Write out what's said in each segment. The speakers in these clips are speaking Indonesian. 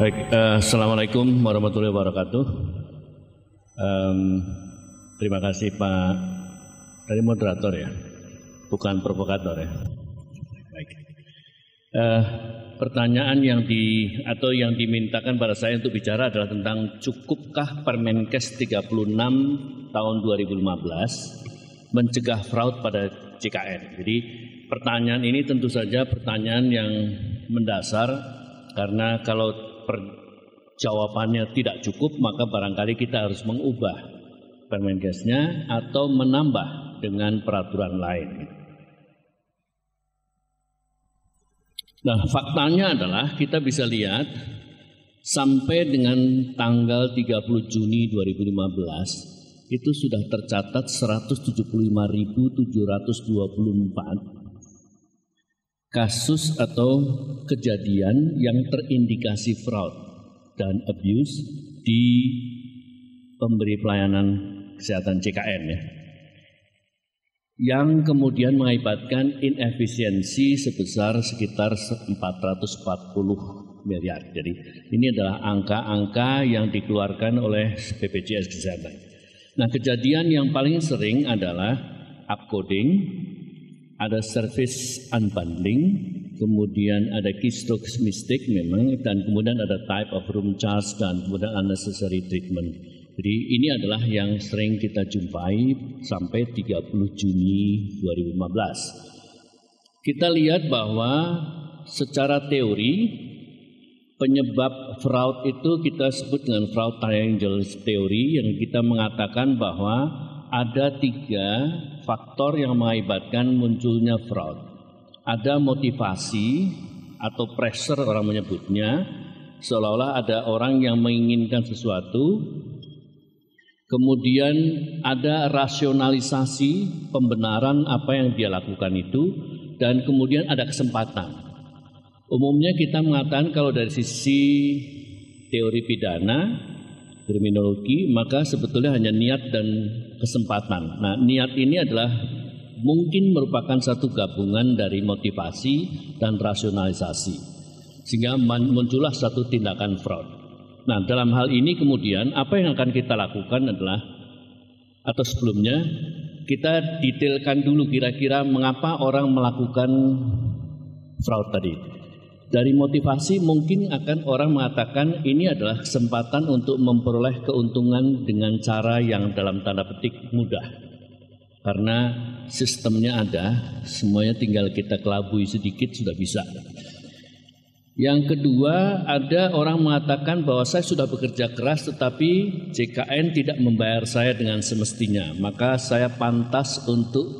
Baik, Assalamualaikum warahmatullahi wabarakatuh. Terima kasih Pak, dari moderator ya, bukan provokator ya. Baik. Pertanyaan yang dimintakan pada saya untuk bicara adalah tentang cukupkah Permenkes 36 tahun 2015 mencegah fraud pada JKN. Jadi pertanyaan ini tentu saja pertanyaan yang mendasar, karena kalau jawabannya tidak cukup maka barangkali kita harus mengubah Permenkesnya atau menambah dengan peraturan lain. Nah, faktanya adalah kita bisa lihat sampai dengan tanggal 30 Juni 2015 itu sudah tercatat 175.724 kasus atau kejadian yang terindikasi fraud dan abuse di pemberi pelayanan kesehatan JKN ya, yang kemudian mengakibatkan inefisiensi sebesar sekitar 440 miliar. Jadi ini adalah angka-angka yang dikeluarkan oleh BPJS Kesehatan. Nah, kejadian yang paling sering adalah upcoding, ada service unbundling, kemudian ada keystroke mistake memang, dan kemudian ada type of room charge, dan kemudian unnecessary treatment. Jadi ini adalah yang sering kita jumpai sampai 30 Juni 2015. Kita lihat bahwa secara teori penyebab fraud itu kita sebut dengan fraud triangle theory, yang kita mengatakan bahwa ada 3 faktor yang mengakibatkan munculnya fraud. Ada motivasi atau pressure orang menyebutnya, seolah-olah ada orang yang menginginkan sesuatu. Kemudian ada rasionalisasi pembenaran apa yang dia lakukan itu, dan kemudian ada kesempatan. Umumnya kita mengatakan kalau dari sisi teori pidana, kriminologi, maka sebetulnya hanya niat dan kesempatan. Nah, niat ini adalah mungkin merupakan satu gabungan dari motivasi dan rasionalisasi, sehingga muncullah satu tindakan fraud. Nah, dalam hal ini kemudian apa yang akan kita lakukan adalah, atau sebelumnya kita detailkan dulu kira-kira mengapa orang melakukan fraud tadi. Dari motivasi mungkin akan orang mengatakan ini adalah kesempatan untuk memperoleh keuntungan dengan cara yang dalam tanda petik mudah. Karena sistemnya ada, semuanya tinggal kita kelabui sedikit sudah bisa. Yang kedua, ada orang mengatakan bahwa saya sudah bekerja keras tetapi JKN tidak membayar saya dengan semestinya, maka saya pantas untuk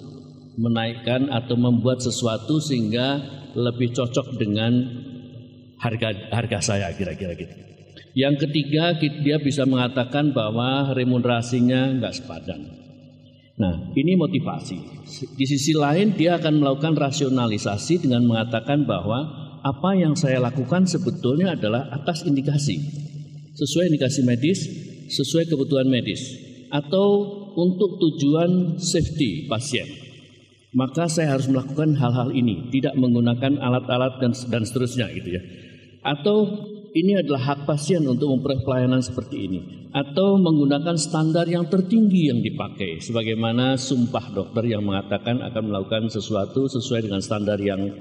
menaikkan atau membuat sesuatu sehingga lebih cocok dengan harga saya, kira-kira gitu. Yang ketiga, dia bisa mengatakan bahwa remunerasinya enggak sepadan. Nah, ini motivasi. Di sisi lain dia akan melakukan rasionalisasi dengan mengatakan bahwa apa yang saya lakukan sebetulnya adalah atas indikasi, sesuai indikasi medis, sesuai kebutuhan medis, atau untuk tujuan safety pasien. Maka saya harus melakukan hal-hal ini, tidak menggunakan alat-alat dan seterusnya gitu ya. Atau ini adalah hak pasien untuk memperoleh pelayanan seperti ini, atau menggunakan standar yang tertinggi yang dipakai, sebagaimana sumpah dokter yang mengatakan akan melakukan sesuatu sesuai dengan standar yang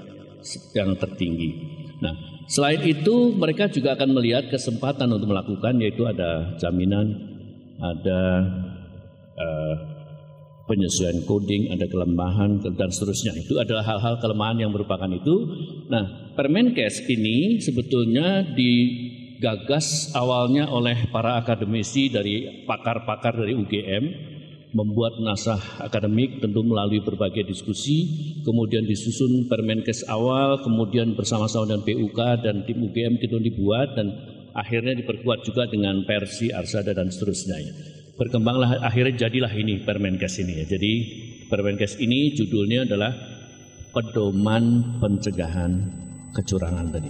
tertinggi. Nah, selain itu mereka juga akan melihat kesempatan untuk melakukan, yaitu ada jaminan, ada penyesuaian coding, ada kelemahan dan seterusnya. Itu adalah hal-hal kelemahan yang merupakan itu. Nah, Permenkes ini sebetulnya digagas awalnya oleh para akademisi dari pakar-pakar dari UGM, membuat naskah akademik tentu melalui berbagai diskusi, kemudian disusun Permenkes awal, kemudian bersama-sama dengan PUK dan tim UGM itu dibuat, dan akhirnya diperkuat juga dengan Persi, Arsada dan seterusnya. Berkembanglah, akhirnya jadilah ini Permenkes ini ya. Jadi Permenkes ini judulnya adalah Pedoman Pencegahan Kecurangan tadi.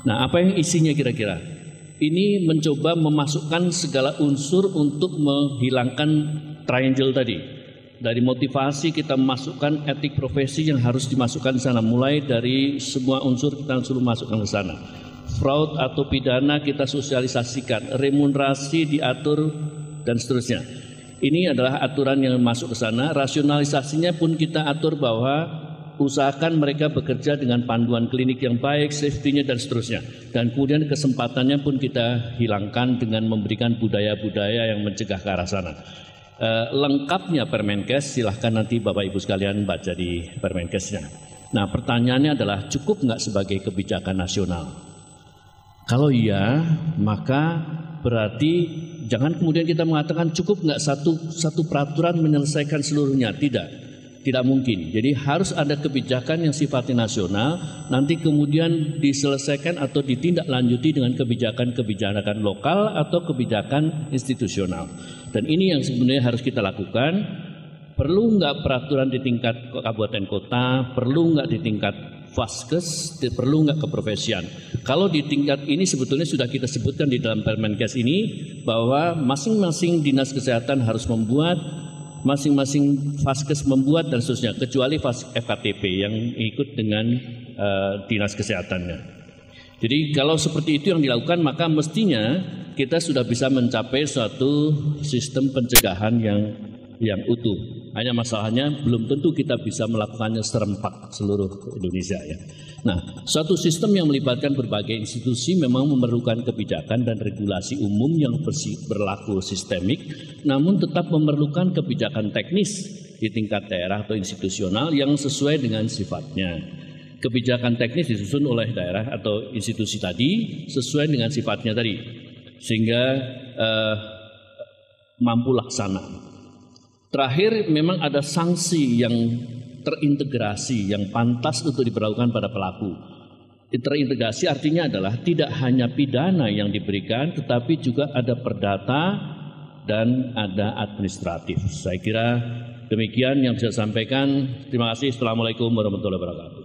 Nah, apa yang isinya kira-kira? Ini mencoba memasukkan segala unsur untuk menghilangkan triangle tadi. Dari motivasi kita masukkan etik profesi yang harus dimasukkan di sana, mulai dari semua unsur kita suruh masukkan ke sana. fraud atau pidana kita sosialisasikan, remunerasi diatur dan seterusnya. Ini adalah aturan yang masuk ke sana. Rasionalisasinya pun kita atur bahwa usahakan mereka bekerja dengan panduan klinik yang baik, safety-nya dan seterusnya. Dan kemudian kesempatannya pun kita hilangkan dengan memberikan budaya-budaya yang mencegah ke arah sana. Lengkapnya Permenkes silahkan nanti Bapak Ibu sekalian baca di Permenkesnya. Nah, pertanyaannya adalah cukup nggak sebagai kebijakan nasional? Kalau iya, maka berarti jangan kemudian kita mengatakan cukup nggak satu peraturan menyelesaikan seluruhnya. Tidak mungkin. Jadi harus ada kebijakan yang sifatnya nasional, nanti kemudian diselesaikan atau ditindaklanjuti dengan kebijakan-kebijakan lokal atau kebijakan institusional. Dan ini yang sebenarnya harus kita lakukan. Perlu nggak peraturan di tingkat kabupaten kota, perlu nggak di tingkat Vaskes, perlu nggak keprofesian. Kalau di tingkat ini sebetulnya sudah kita sebutkan di dalam Permenkes ini bahwa masing-masing dinas kesehatan harus membuat, masing-masing Vaskes membuat dan seterusnya, kecuali FKTP yang ikut dengan dinas kesehatannya. Jadi kalau seperti itu yang dilakukan, maka mestinya kita sudah bisa mencapai suatu sistem pencegahan yang utuh. Hanya masalahnya belum tentu kita bisa melakukannya serempak seluruh Indonesia ya. Nah, suatu sistem yang melibatkan berbagai institusi memang memerlukan kebijakan dan regulasi umum yang berlaku sistemik, namun tetap memerlukan kebijakan teknis di tingkat daerah atau institusional yang sesuai dengan sifatnya. Kebijakan teknis disusun oleh daerah atau institusi tadi sesuai dengan sifatnya tadi, sehingga mampu laksana. Terakhir, memang ada sanksi yang terintegrasi, yang pantas untuk diberlakukan pada pelaku. Terintegrasi artinya adalah tidak hanya pidana yang diberikan, tetapi juga ada perdata dan ada administratif. Saya kira demikian yang bisa saya sampaikan. Terima kasih. Assalamualaikum warahmatullahi wabarakatuh.